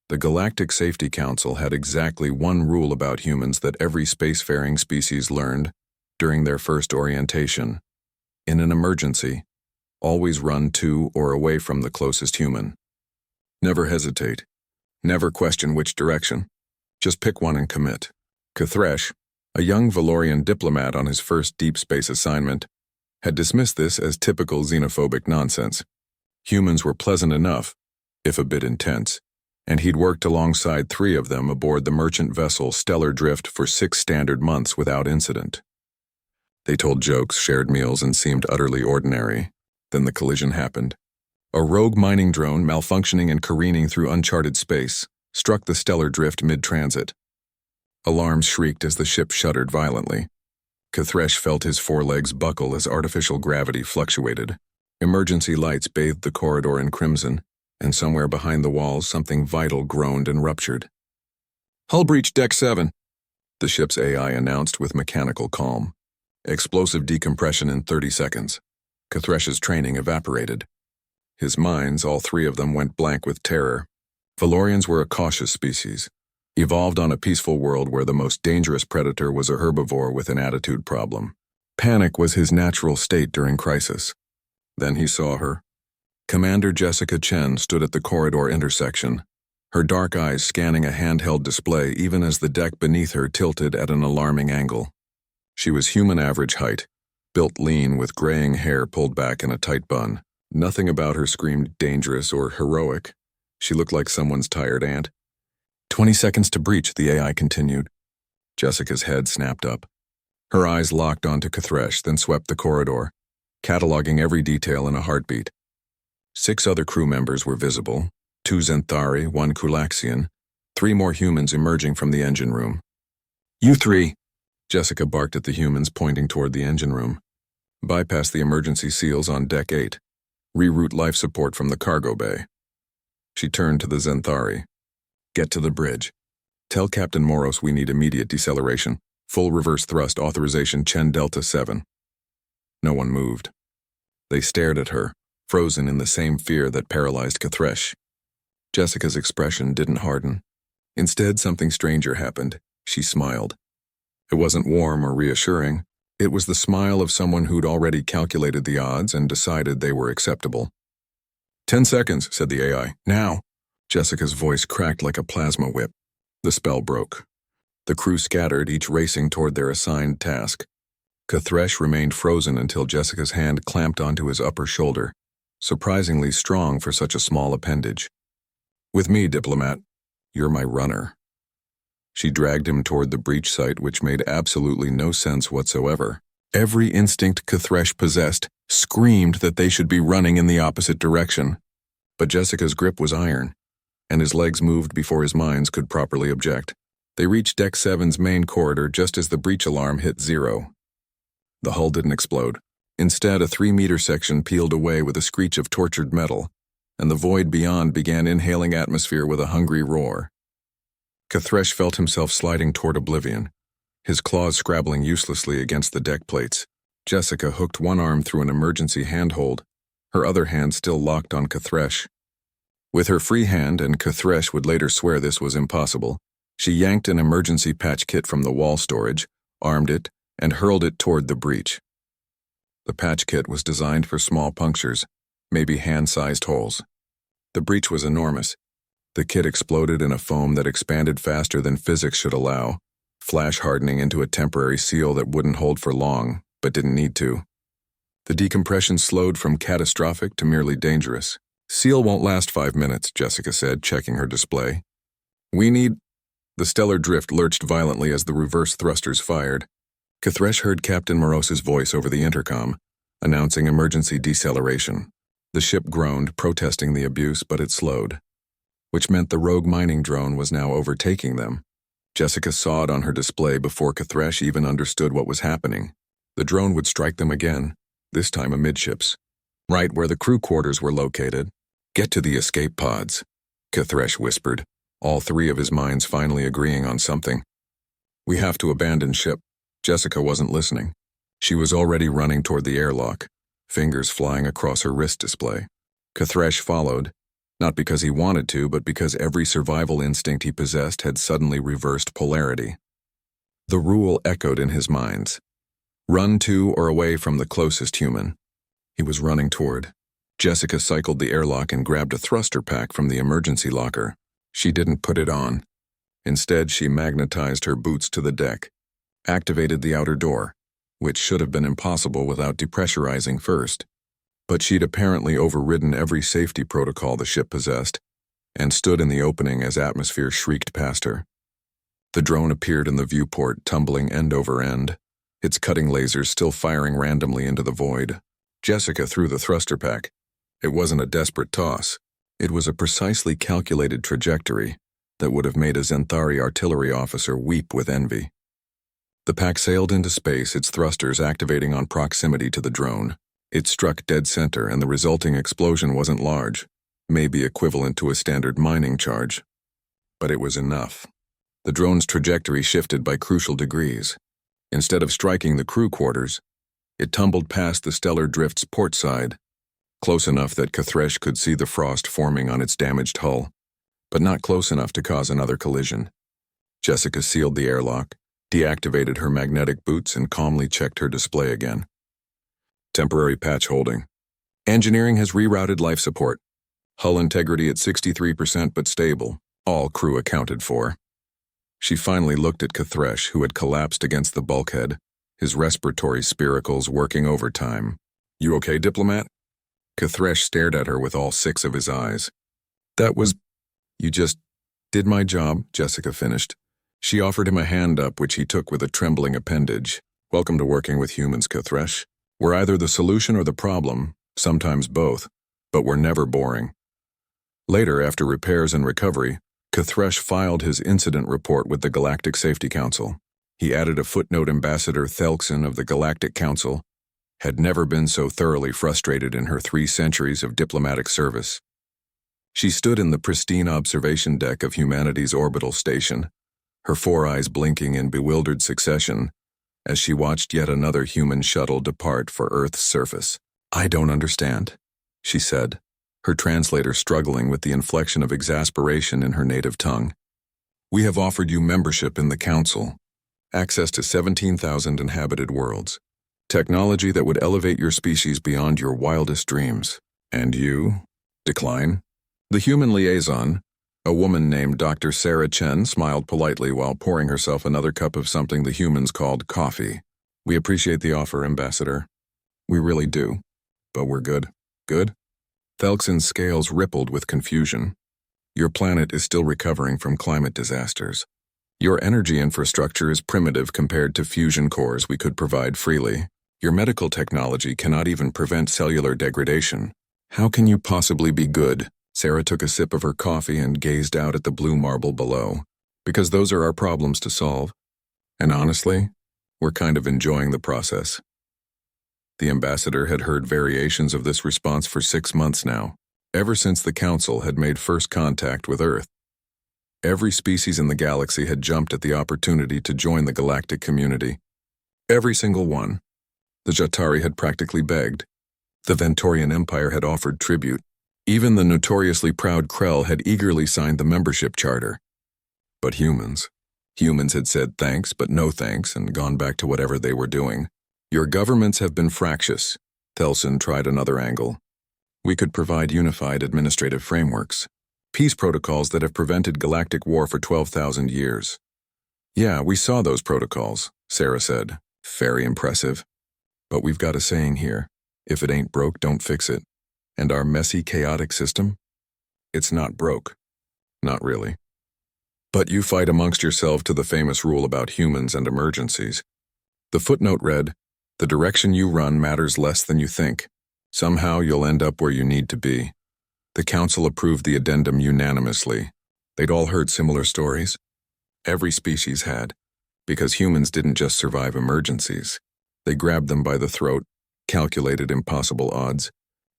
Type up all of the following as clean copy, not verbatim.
The Galactic Safety Council had exactly one rule about humans that every spacefaring species learned during their first orientation. In an emergency, always run to or away from the closest human. Never hesitate. Never question which direction. Just pick one and commit. K'thresh, a young Valorian diplomat on his first deep space assignment, had dismissed this as typical xenophobic nonsense. Humans were pleasant enough, if a bit intense, and he'd worked alongside 3 of them aboard the merchant vessel Stellar Drift for 6 standard months without incident. They told jokes, shared meals, and seemed utterly ordinary. Then the collision happened. A rogue mining drone, malfunctioning and careening through uncharted space, struck the Stellar Drift mid-transit. Alarms shrieked as the ship shuddered violently. K'thresh felt his forelegs buckle as artificial gravity fluctuated. Emergency lights bathed the corridor in crimson, and somewhere behind the walls something vital groaned and ruptured. "Hull breach, Deck 7, the ship's AI announced with mechanical calm. Explosive decompression in 30 seconds. K'thresh's training evaporated. His minds, all 3 of them, went blank with terror. Valorians were a cautious species, evolved on a peaceful world where the most dangerous predator was a herbivore with an attitude problem. Panic was his natural state during crisis. Then he saw her. Commander Jessica Chen stood at the corridor intersection, her dark eyes scanning a handheld display even as the deck beneath her tilted at an alarming angle. She was human average height, built lean with graying hair pulled back in a tight bun. Nothing about her screamed dangerous or heroic. She looked like someone's tired aunt. 20 seconds to breach, the AI continued. Jessica's head snapped up. Her eyes locked onto K'thresh, then swept the corridor, cataloging every detail in a heartbeat. 6 other crew members were visible, 2 Zenthari, 1 Kulaxian, 3 more humans emerging from the engine room. "You 3, Jessica barked at the humans, pointing toward the engine room. "Bypass the emergency seals on Deck 8. Reroute life support from the cargo bay." She turned to the Zenthari. "Get to the bridge. Tell Captain Moros we need immediate deceleration. Full reverse thrust authorization Chen Delta 7. No one moved. They stared at her, frozen in the same fear that paralyzed K'thresh. Jessica's expression didn't harden. Instead, something stranger happened. She smiled. It wasn't warm or reassuring. It was the smile of someone who'd already calculated the odds and decided they were acceptable. 10 seconds, said the AI. Now. Jessica's voice cracked like a plasma whip. The spell broke. The crew scattered, each racing toward their assigned task. K'thresh remained frozen until Jessica's hand clamped onto his upper shoulder, surprisingly strong for such a small appendage. "With me, diplomat. You're my runner." She dragged him toward the breach site, which made absolutely no sense whatsoever. Every instinct K'thresh possessed screamed that they should be running in the opposite direction. But Jessica's grip was iron, and his legs moved before his minds could properly object. They reached Deck 7's main corridor just as the breach alarm hit 0. The hull didn't explode. Instead, a 3-meter section peeled away with a screech of tortured metal, and the void beyond began inhaling atmosphere with a hungry roar. K'thresh felt himself sliding toward oblivion, his claws scrabbling uselessly against the deck plates. Jessica hooked one arm through an emergency handhold, her other hand still locked on K'thresh. With her free hand, and K'thresh would later swear this was impossible, she yanked an emergency patch kit from the wall storage, armed it, and hurled it toward the breach. The patch kit was designed for small punctures, maybe hand-sized holes. The breach was enormous. The kit exploded in a foam that expanded faster than physics should allow, flash hardening into a temporary seal that wouldn't hold for long, but didn't need to. The decompression slowed from catastrophic to merely dangerous. "Seal won't last 5 minutes, Jessica said, checking her display. "We need—" The Stellar Drift lurched violently as the reverse thrusters fired. K'thresh heard Captain Moros's voice over the intercom, announcing emergency deceleration. The ship groaned, protesting the abuse, but it slowed, which meant the rogue mining drone was now overtaking them. Jessica saw it on her display before K'thresh even understood what was happening. The drone would strike them again, this time amidships, right where the crew quarters were located. "Get to the escape pods," K'thresh whispered, all 3 of his minds finally agreeing on something. "We have to abandon ship." Jessica wasn't listening. She was already running toward the airlock, fingers flying across her wrist display. K'thresh followed, Not because he wanted to, but because every survival instinct he possessed had suddenly reversed polarity. The rule echoed in his mind. Run to or away from the closest human. He was running toward. Jessica cycled the airlock and grabbed a thruster pack from the emergency locker. She didn't put it on. Instead, she magnetized her boots to the deck, activated the outer door, which should have been impossible without depressurizing first. But she'd apparently overridden every safety protocol the ship possessed, and stood in the opening as atmosphere shrieked past her. The drone appeared in the viewport, tumbling end over end, its cutting lasers still firing randomly into the void. Jessica threw the thruster pack. It wasn't a desperate toss. It was a precisely calculated trajectory that would have made a Zenthari artillery officer weep with envy. The pack sailed into space, its thrusters activating on proximity to the drone. It struck dead center, and the resulting explosion wasn't large, maybe equivalent to a standard mining charge. But it was enough. The drone's trajectory shifted by crucial degrees. Instead of striking the crew quarters, it tumbled past the stellar drift's port side, close enough that Kathresh could see the frost forming on its damaged hull, but not close enough to cause another collision. Jessica sealed the airlock, deactivated her magnetic boots, and calmly checked her display again. Temporary patch holding. Engineering has rerouted life support. Hull integrity at 63% but stable, all crew accounted for. She finally looked at Kathresh, who had collapsed against the bulkhead, his respiratory spiracles working overtime. "You okay, diplomat?" Kathresh stared at her with all 6 of his eyes. "That was... You just did my job," Jessica finished. She offered him a hand up, which he took with a trembling appendage. "Welcome to working with humans, Kathresh. We're either the solution or the problem, sometimes both, but we're never boring." Later, after repairs and recovery, Kathresh filed his incident report with the Galactic Safety Council. He added a footnote: Ambassador Thelkson of the Galactic Council had never been so thoroughly frustrated in her 3 centuries of diplomatic service. She stood in the pristine observation deck of humanity's orbital station, her 4 eyes blinking in bewildered succession as she watched yet another human shuttle depart for Earth's surface. "I don't understand," she said, her translator struggling with the inflection of exasperation in her native tongue. "We have offered you membership in the Council, access to 17,000 inhabited worlds, technology that would elevate your species beyond your wildest dreams. And you decline?" The human liaison, a woman named Dr. Sarah Chen, smiled politely while pouring herself another cup of something the humans called coffee. "We appreciate the offer, Ambassador. We really do. But we're good." "Good?" Thelkson's scales rippled with confusion. "Your planet is still recovering from climate disasters. Your energy infrastructure is primitive compared to fusion cores we could provide freely. Your medical technology cannot even prevent cellular degradation. How can you possibly be good?" Sarah took a sip of her coffee and gazed out at the blue marble below. "Because those are our problems to solve. And honestly, we're kind of enjoying the process." The ambassador had heard variations of this response for 6 months now, ever since the Council had made first contact with Earth. Every species in the galaxy had jumped at the opportunity to join the galactic community. Every single one. The Jatari had practically begged. The Ventorian Empire had offered tribute. Even the notoriously proud Krell had eagerly signed the membership charter. But humans had said thanks but no thanks and gone back to whatever they were doing. "Your governments have been fractious." Thelson tried another angle. "We could provide unified administrative frameworks, peace protocols that have prevented galactic war for 12,000 years. "Yeah, we saw those protocols," Sarah said. "Very impressive. But we've got a saying here: if it ain't broke, don't fix it. And our messy, chaotic system? It's not broke. Not really. But you fight amongst yourself to the famous rule about humans and emergencies." The footnote read, "The direction you run matters less than you think. Somehow you'll end up where you need to be." The Council approved the addendum unanimously. They'd all heard similar stories. Every species had, because humans didn't just survive emergencies. They grabbed them by the throat, calculated impossible odds,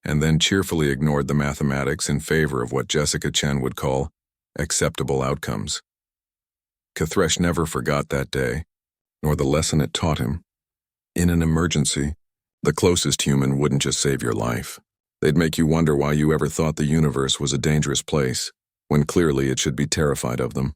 and then cheerfully ignored the mathematics in favor of what Jessica Chen would call acceptable outcomes. Kathresh never forgot that day, nor the lesson it taught him. In an emergency, the closest human wouldn't just save your life. They'd make you wonder why you ever thought the universe was a dangerous place, when clearly it should be terrified of them.